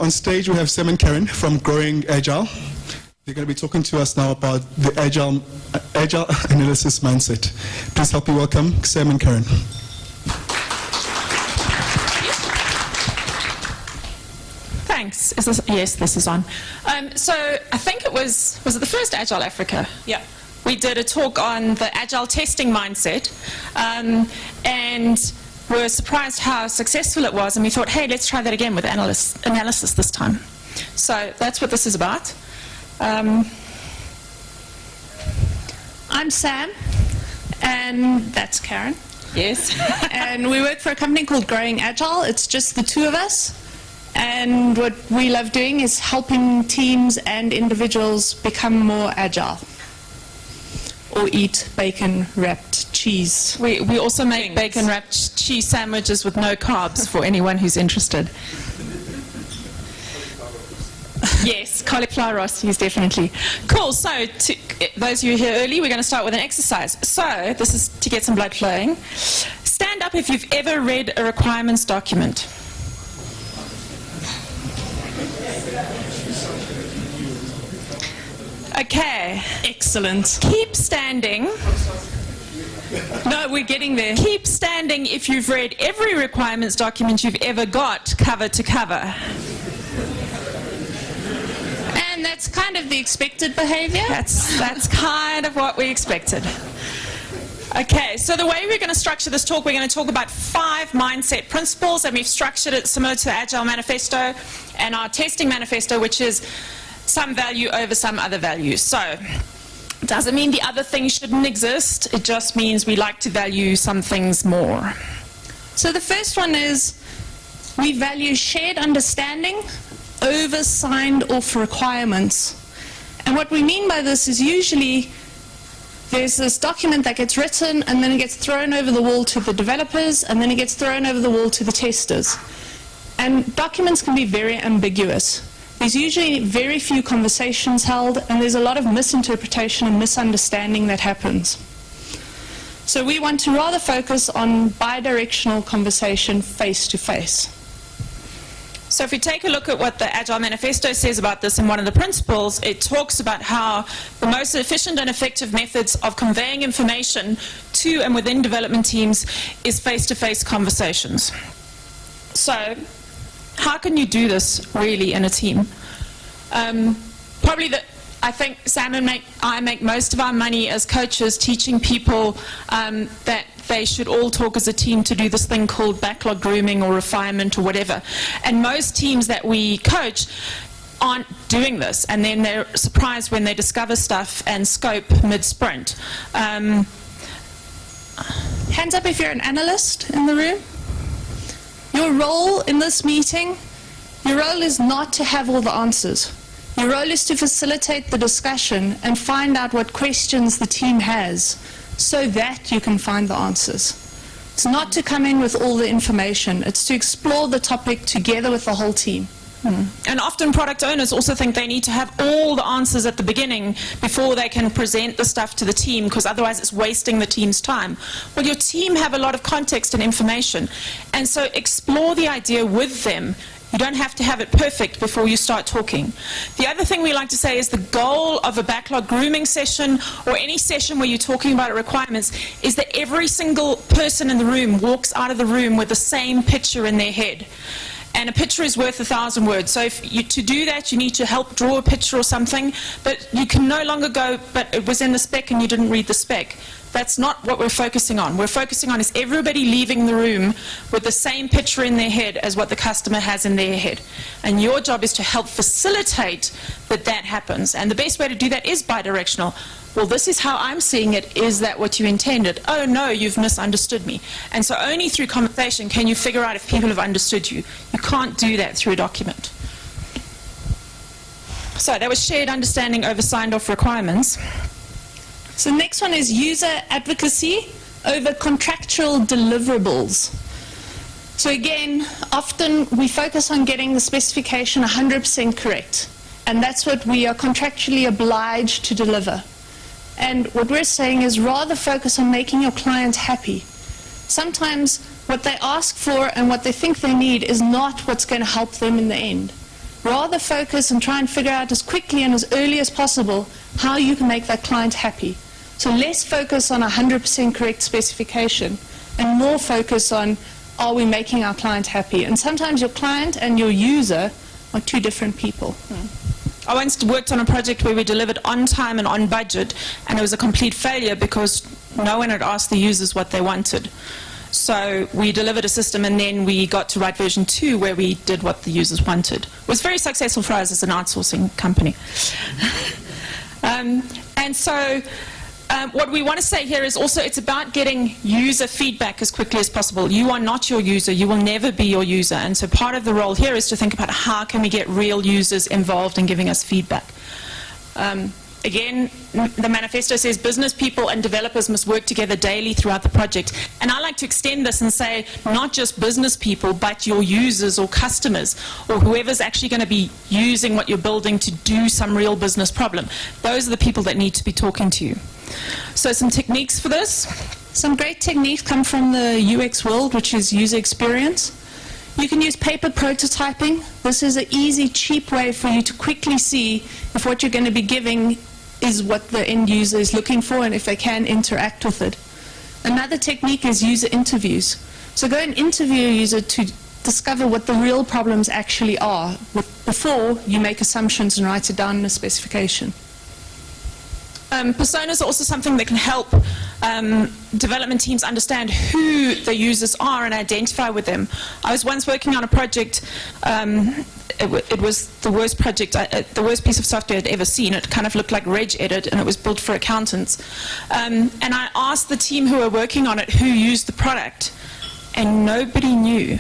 on stage we have Sam and Karen from Growing Agile. They're going to be talking to us now about the Agile analysis mindset. Please help me welcome Sam and Karen. Thanks. Yes, this is on. So I think it was it the first Agile Africa? Yeah. We did a talk on the Agile testing mindset, and we're surprised how successful it was, and we thought, hey, let's try that again with analysis this time. So that's what this is about. I'm Sam, and that's Karen. Yes. And we work for a company called Growing Agile. It's just the two of us. And what we love doing is helping teams and individuals become more agile. Or eat bacon-wrapped cheese. We also make bacon-wrapped cheese sandwiches with no carbs for anyone who's interested. Yes, cauliflower roasties, definitely. Cool, so to those of you here early, we're going to start with an exercise. So this is to get some blood flowing. Stand up if you've ever read a requirements document. Okay. Excellent. Keep standing. No, we're getting there. Keep standing if you've read every requirements document you've ever got, cover to cover. And that's kind of the expected behavior. That's kind of what we expected. Okay, so the way we're going to structure this talk, we're going to talk about 5 mindset principles, and we've structured it similar to the Agile Manifesto and our testing manifesto, which is some value over some other value. So it doesn't mean the other things shouldn't exist. It just means we like to value some things more. So the first one is we value shared understanding over signed off requirements. And what we mean by this is usually there's this document that gets written and then it gets thrown over the wall to the developers and then it gets thrown over the wall to the testers. And documents can be very ambiguous. There's usually very few conversations held, and there's a lot of misinterpretation and misunderstanding that happens. So we want to rather focus on bi-directional conversation face-to-face. So if we take a look at what the Agile Manifesto says about this in one of the principles, it talks about how the most efficient and effective methods of conveying information to and within development teams is face-to-face conversations. So how can you do this really in a team? I think Sam and I make most of our money as coaches teaching people that they should all talk as a team to do this thing called backlog grooming or refinement or whatever. And most teams that we coach aren't doing this, and then they're surprised when they discover stuff and scope mid-sprint. Hands up if you're an analyst in the room. Your role in this meeting, your role is not to have all the answers. Your role is to facilitate the discussion and find out what questions the team has so that you can find the answers. It's not to come in with all the information. It's to explore the topic together with the whole team. And often product owners also think they need to have all the answers at the beginning before they can present the stuff to the team, because otherwise it's wasting the team's time. Well, your team have a lot of context and information, and so explore the idea with them. You don't have to have it perfect before you start talking. The other thing we like to say is the goal of a backlog grooming session or any session where you're talking about requirements is that every single person in the room walks out of the room with the same picture in their head. And a picture is worth 1,000 words. So to do that, you need to help draw a picture or something, but you can no longer go, but it was in the spec and you didn't read the spec. That's not what we're focusing on. We're focusing on is everybody leaving the room with the same picture in their head as what the customer has in their head. And your job is to help facilitate that happens. And the best way to do that is bidirectional. Well, this is how I'm seeing it. Is that what you intended? Oh, no, you've misunderstood me. And so only through conversation can you figure out if people have understood you. You can't do that through a document. So that was shared understanding over signed off requirements. So the next one is user advocacy over contractual deliverables. So again, often we focus on getting the specification 100% correct. And that's what we are contractually obliged to deliver. And what we're saying is rather focus on making your client happy. Sometimes what they ask for and what they think they need is not what's going to help them in the end. Rather focus and try and figure out as quickly and as early as possible how you can make that client happy. So less focus on 100% correct specification and more focus on, are we making our client happy? And sometimes your client and your user are two different people. I once worked on a project where we delivered on time and on budget, and it was a complete failure because no one had asked the users what they wanted. So we delivered a system, and then we got to write version 2 where we did what the users wanted. It was very successful for us as an outsourcing company. And so what we want to say here is also it's about getting user feedback as quickly as possible. You are not your user. You will never be your user. And so part of the role here is to think about how can we get real users involved in giving us feedback. Again, the manifesto says business people and developers must work together daily throughout the project. And I like to extend this and say not just business people, but your users or customers or whoever's actually going to be using what you're building to do some real business problem. Those are the people that need to be talking to you. So some techniques for this. Some great techniques come from the UX world, which is user experience. You can use paper prototyping. This is an easy, cheap way for you to quickly see if what you're going to be giving is what the end user is looking for and if they can interact with it. Another technique is user interviews. So go and interview a user to discover what the real problems actually are before you make assumptions and write it down in a specification. Personas are also something that can help development teams understand who the users are and identify with them. I was once working on a project, it was the worst project, the worst piece of software I'd ever seen. It kind of looked like RegEdit, and it was built for accountants. And I asked the team who were working on it who used the product, and nobody knew.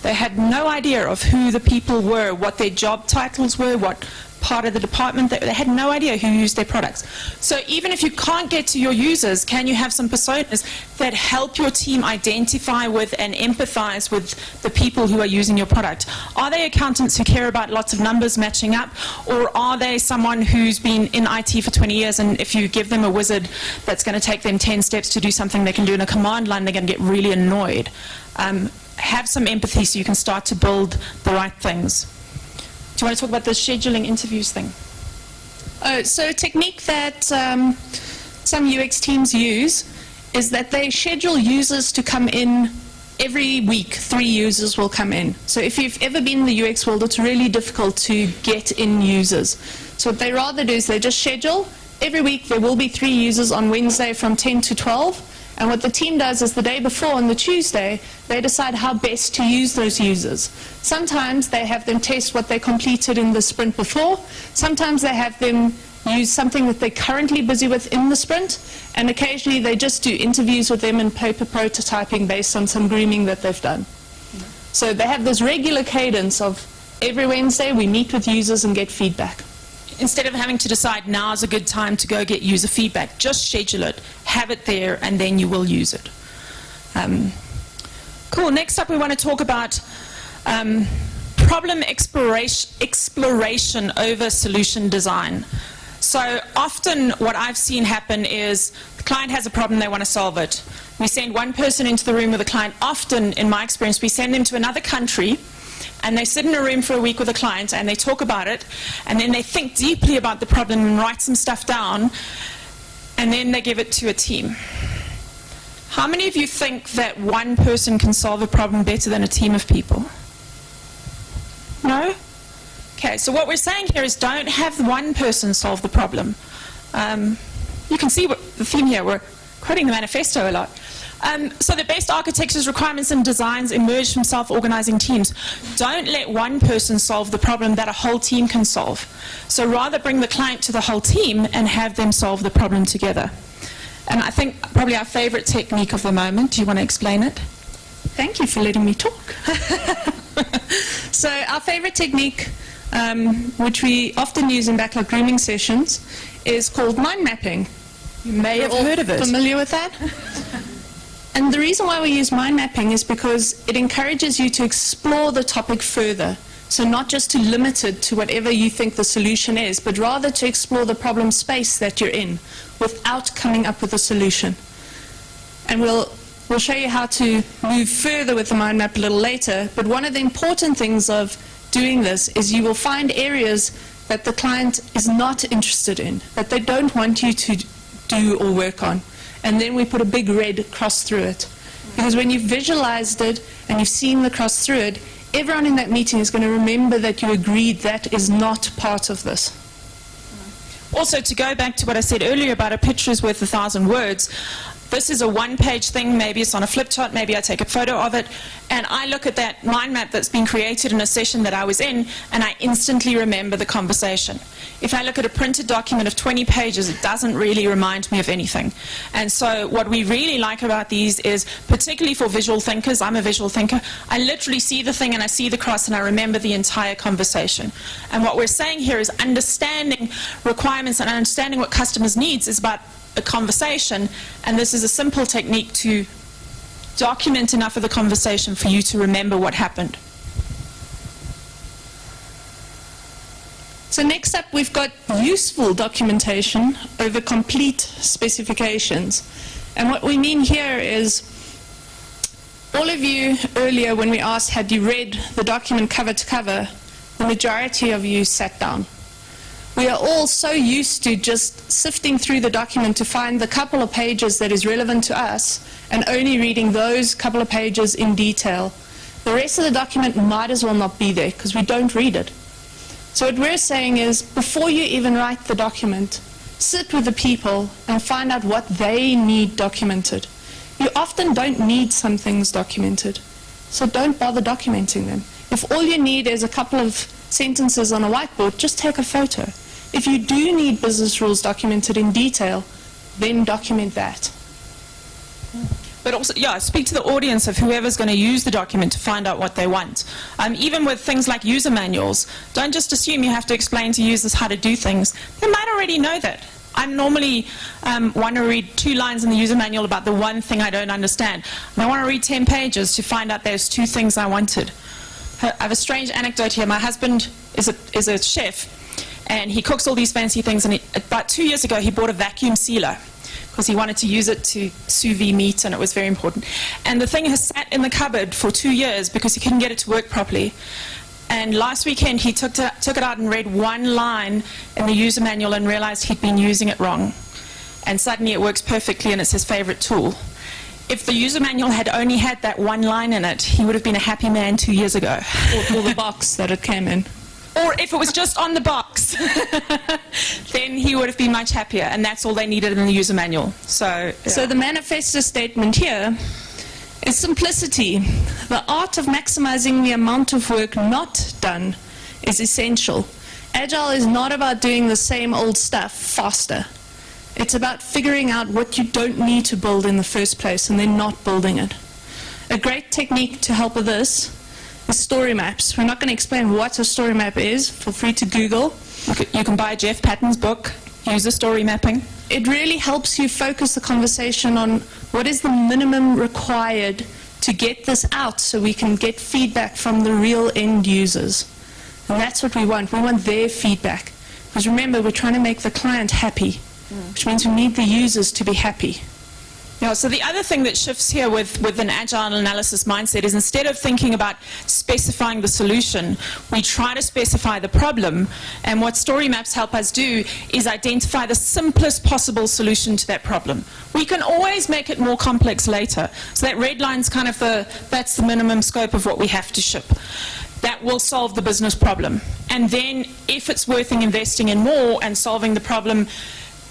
They had no idea of who the people were, what their job titles were, what part of the department, they had no idea who used their products. So even if you can't get to your users, can you have some personas that help your team identify with and empathize with the people who are using your product? Are they accountants who care about lots of numbers matching up, or are they someone who's been in IT for 20 years and if you give them a wizard that's going to take them 10 steps to do something they can do in a command line, they're going to get really annoyed? Have some empathy so you can start to build the right things. Do you want to talk about the scheduling interviews thing? So a technique that some UX teams use is that they schedule users to come in every week. 3 users will come in. So if you've ever been in the UX world, it's really difficult to get in users. So what they rather do is they just schedule. Every week there will be 3 users on Wednesday from 10 to 12. And what the team does is the day before, on the Tuesday, they decide how best to use those users. Sometimes they have them test what they completed in the sprint before. Sometimes they have them use something that they're currently busy with in the sprint. And occasionally they just do interviews with them and paper prototyping based on some grooming that they've done. So they have this regular cadence of every Wednesday we meet with users and get feedback. Instead of having to decide now is a good time to go get user feedback, just schedule it, have it there, and then you will use it. Cool. Next up, we want to talk about problem exploration over solution design. So often what I've seen happen is the client has a problem, they want to solve it. We send one person into the room with the client. Often, in my experience, we send them to another country, and they sit in a room for a week with a client and they talk about it, and then they think deeply about the problem and write some stuff down, and then they give it to a team. How many of you think that one person can solve a problem better than a team of people? No? Okay, so what we're saying here is don't have one person solve the problem. You can see what the theme here, we're quoting the manifesto a lot. So the best architectures, requirements, and designs emerge from self-organizing teams. Don't let one person solve the problem that a whole team can solve. So rather bring the client to the whole team and have them solve the problem together. And I think probably our favorite technique of the moment. Do you want to explain it? Thank you for letting me talk. So our favorite technique, which we often use in backlog grooming sessions, is called mind mapping. You may have heard of it. Familiar with that? And the reason why we use mind mapping is because it encourages you to explore the topic further. So not just to limit it to whatever you think the solution is, but rather to explore the problem space that you're in without coming up with a solution. And we'll show you how to move further with the mind map a little later, but one of the important things of doing this is you will find areas that the client is not interested in, that they don't want you to do or work on. And then we put a big red cross through it. Because when you've visualized it and you've seen the cross through it, everyone in that meeting is going to remember that you agreed that is not part of this. Also, to go back to what I said earlier about a picture is worth 1,000 words, this is a one-page thing, maybe it's on a flip chart, maybe I take a photo of it, and I look at that mind map that's been created in a session that I was in, and I instantly remember the conversation. If I look at a printed document of 20 pages, it doesn't really remind me of anything. And so what we really like about these is, particularly for visual thinkers, I'm a visual thinker, I literally see the thing and I see the cross and I remember the entire conversation. And what we're saying here is understanding requirements and understanding what customers' needs is about a conversation, and this is a simple technique to document enough of the conversation for you to remember what happened. So next up, we've got useful documentation over complete specifications. And what we mean here is, all of you earlier when we asked, had you read the document cover to cover, the majority of you sat down. We are all so used to just sifting through the document to find the couple of pages that is relevant to us and only reading those couple of pages in detail. The rest of the document might as well not be there because we don't read it. So what we're saying is, before you even write the document, sit with the people and find out what they need documented. You often don't need some things documented, so don't bother documenting them. If all you need is a couple of sentences on a whiteboard, just take a photo. If you do need business rules documented in detail, then document that. But also, yeah, speak to the audience of whoever's going to use the document to find out what they want. Even with things like user manuals, don't just assume you have to explain to users how to do things. They might already know that. I normally want to read 2 lines in the user manual about the one thing I don't understand. And I want to read 10 pages to find out there's 2 things I wanted. I have a strange anecdote here. My husband is a chef, and he cooks all these fancy things, and about 2 years ago he bought a vacuum sealer because he wanted to use it to sous vide meat, and it was very important. And the thing has sat in the cupboard for 2 years because he couldn't get it to work properly. And last weekend he took it out and read 1 line in the user manual and realized he'd been using it wrong. And suddenly it works perfectly and it's his favorite tool. If the user manual had only had that 1 line in it, he would have been a happy man 2 years ago. Or the box that it came in. Or if it was just on the box, then he would have been much happier, and that's all they needed in the user manual. So the manifesto statement here is simplicity. The art of maximizing the amount of work not done is essential. Agile is not about doing the same old stuff faster. It's about figuring out what you don't need to build in the first place and then not building it. A great technique to help with this is story maps. We're not going to explain what a story map is. Feel free to Google. You can buy Jeff Patton's book, User Story Mapping. It really helps you focus the conversation on what is the minimum required to get this out so we can get feedback from the real end users. And that's what we want. We want their feedback. Because remember, we're trying to make the client happy, which means we need the users to be happy. Yeah, so the other thing that shifts here with an agile analysis mindset is, instead of thinking about specifying the solution, we try to specify the problem. And what story maps help us do is identify the simplest possible solution to that problem. We can always make it more complex later. So that red line's kind of that's the minimum scope of what we have to ship. That will solve the business problem. And then if it's worth investing in more and solving the problem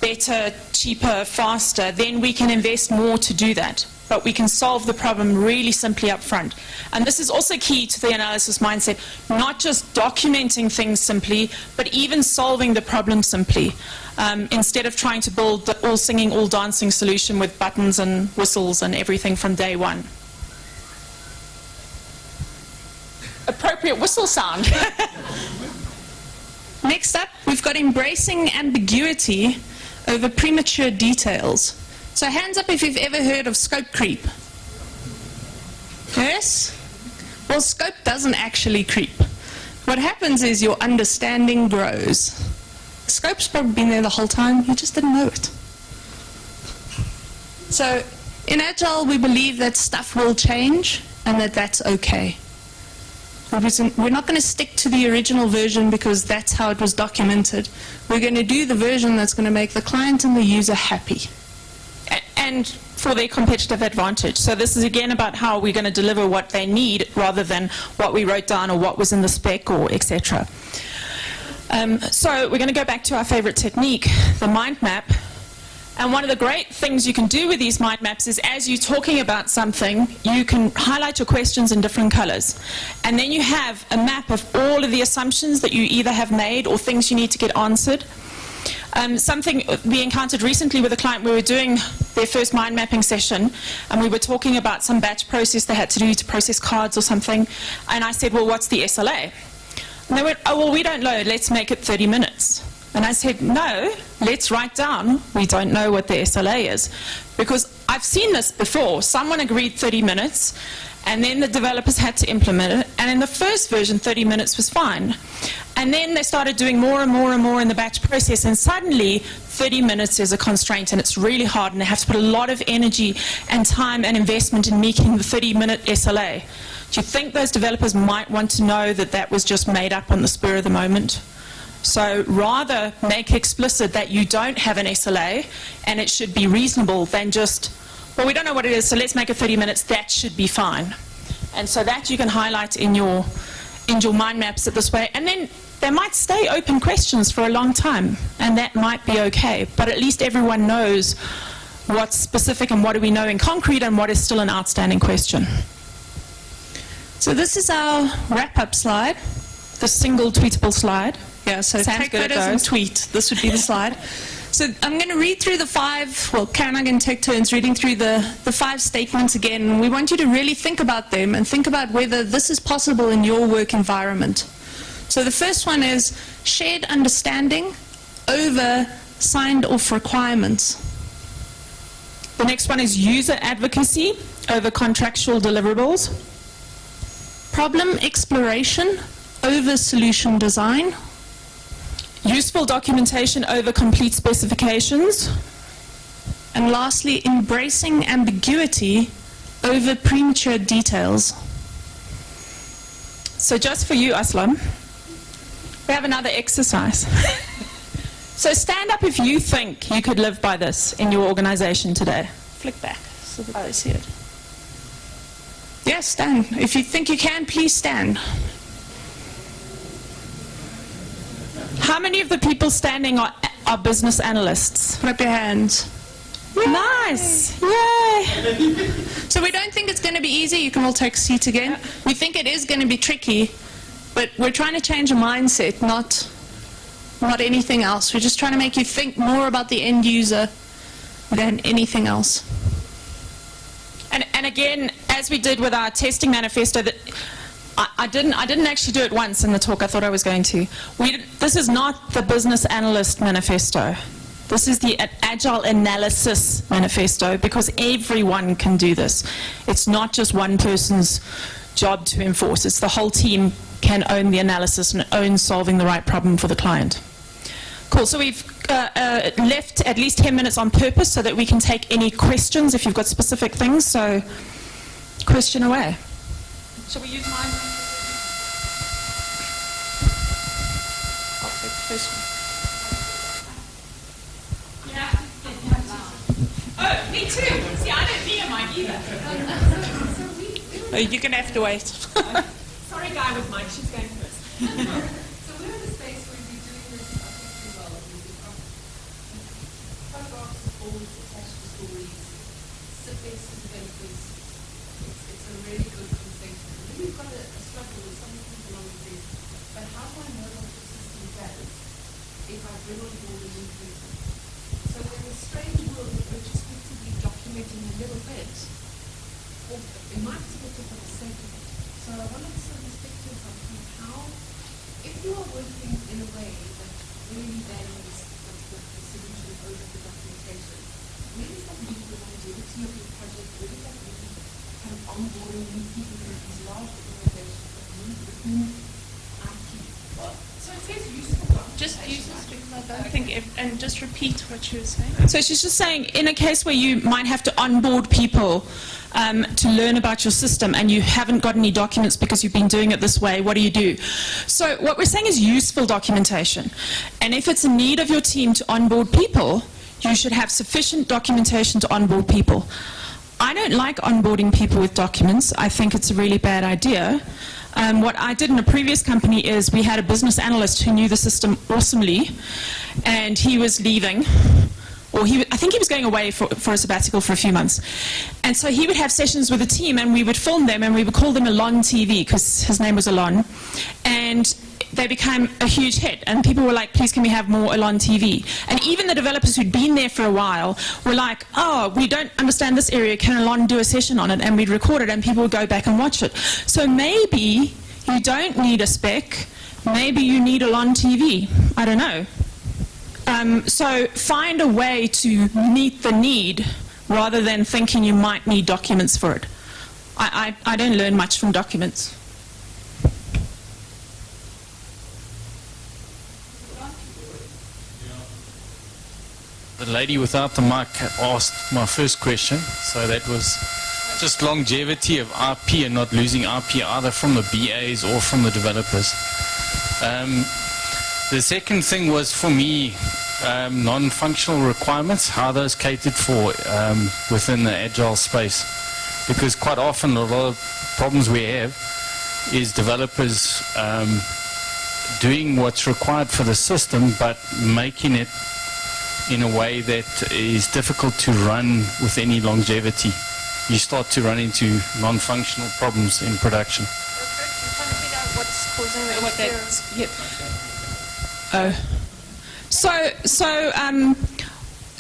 better, cheaper, faster, then we can invest more to do that. But we can solve the problem really simply up front. And this is also key to the analysis mindset, not just documenting things simply, but even solving the problem simply, instead of trying to build the all singing, all dancing solution with buttons and whistles and everything from day one. Appropriate whistle sound. Next up, we've got embracing ambiguity over premature details. So hands up if you've ever heard of scope creep. Yes? Well, scope doesn't actually creep. What happens is your understanding grows. Scope's probably been there the whole time, you just didn't know it. So in Agile, we believe that stuff will change and that that's okay. We're not going to stick to the original version because that's how it was documented. We're going to do the version that's going to make the client and the user happy. And for their competitive advantage. So this is again about how we're going to deliver what they need rather than what we wrote down or what was in the spec or etc. So we're going to go back to our favorite technique, the mind map. And one of the great things you can do with these mind maps is as you're talking about something, you can highlight your questions in different colors. And then you have a map of all of the assumptions that you either have made or things you need to get answered. Something we encountered recently with a client, we were doing their first mind mapping session and we were talking about some batch process they had to do to process cards or something. And I said, well, what's the SLA? And they went, oh, well, we don't know, let's make it 30 minutes. And I said, no, let's write down, we don't know what the SLA is. Because I've seen this before. Someone agreed 30 minutes, and then the developers had to implement it. And in the first version, 30 minutes was fine. And then they started doing more and more and more in the batch process, and suddenly 30 minutes is a constraint, and it's really hard, and they have to put a lot of energy and time and investment in making the 30-minute SLA. Do you think those developers might want to know that that was just made up on the spur of the moment? So rather make explicit that you don't have an SLA and it should be reasonable than just, well, we don't know what it is, so let's make it 30 minutes, that should be fine. And so that you can highlight in your mind maps this way. And then there might stay open questions for a long time, and that might be okay. But at least everyone knows what's specific and what do we know in concrete and what is still an outstanding question. So this is our wrap-up slide. The single tweetable slide. Yeah, so Sounds take good at photos and those. tweet. This would be the slide. So I'm going to read through the 5, well, Karen and I can take turns reading through the 5 statements again. And we want you to really think about them and think about whether this is possible in your work environment. So the first one is shared understanding over signed off requirements. The next one is user advocacy over contractual deliverables. Problem exploration over solution design. Useful documentation over complete specifications. And lastly, embracing ambiguity over premature details. So just for you, Aslam, we have another exercise. So stand up if you think you could live by this in your organization today. Flick back so that they see it. Yes, stand. If you think you can, please stand. How many of the people standing are business analysts? Put up your hands. Yay. Nice. Yay. So we don't think it's going to be easy. You can all take a seat again. We think it is going to be tricky, but we're trying to change a mindset, not anything else. We're just trying to make you think more about the end user than anything else. And again, as we did with our testing manifesto, that I didn't actually do it once in the talk. I thought I was going to. This is not the business analyst manifesto. This is the Agile Analysis manifesto, because everyone can do this. It's not just one person's job to enforce. It's the whole team can own the analysis and own solving the right problem for the client. Cool. So we've left at least 10 minutes on purpose so that we can take any questions if you've got specific things. So question away. Shall we use mine? I'll take the first one. Oh, me too. See, I don't need a mic either. Oh, you're going to have to wait. Sorry, guy with mic. She's going first. So we're in a space where we're doing this particularly well. We've got photographs of boards attached to stories, sit-based developers. It's a really good conversation. And then we've got a struggle with some people always say, but how do I know what the system does if I bring on board a new person? So we're in a strange world of retrospectively documenting a little bit. Or it might be a bit for the sake of it. So I wanted to sort of speak to something how, if you are working in a way that really values the solution over the documentation, where does that leave the longevity of your project? Where does that leave kind of onboarding new people in these large organizations that need written IT? So it says useful documentation. Just use this because I don't think, and just repeat what you were saying. So she's just saying, in a case where you might have to onboard people to learn about your system and you haven't got any documents because you've been doing it this way, what do you do? So what we're saying is useful documentation. And if it's a need of your team to onboard people, you should have sufficient documentation to onboard people. I don't like onboarding people with documents. I think it's a really bad idea. What I did in a previous company is we had a business analyst who knew the system awesomely, and he was leaving, or I think he was going away for a sabbatical for a few months. And so he would have sessions with the team, and we would film them, and we would call them Alon TV, because his name was Alon. And they became a huge hit, and people were like, please can we have more Alon TV? And even the developers who'd been there for a while were like, oh, we don't understand this area, can Alon do a session on it? And we'd record it and people would go back and watch it. So maybe you don't need a spec, maybe you need Alon TV, I don't know. So find a way to meet the need rather than thinking you might need documents for it. I don't learn much from documents. The lady without the mic asked my first question, so that was just longevity of RP and not losing RP either from the BAs or from the developers. The second thing was for me non-functional requirements, how those catered for within the Agile space, because quite often a lot of problems we have is developers doing what's required for the system but making it in a way that is difficult to run with any longevity. You start to run into non-functional problems in production.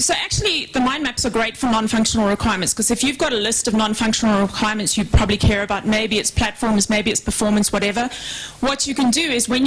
So actually, the mind maps are great for non-functional requirements, because if you've got a list of non-functional requirements you probably care about, maybe it's platforms, maybe it's performance, whatever, what you can do is when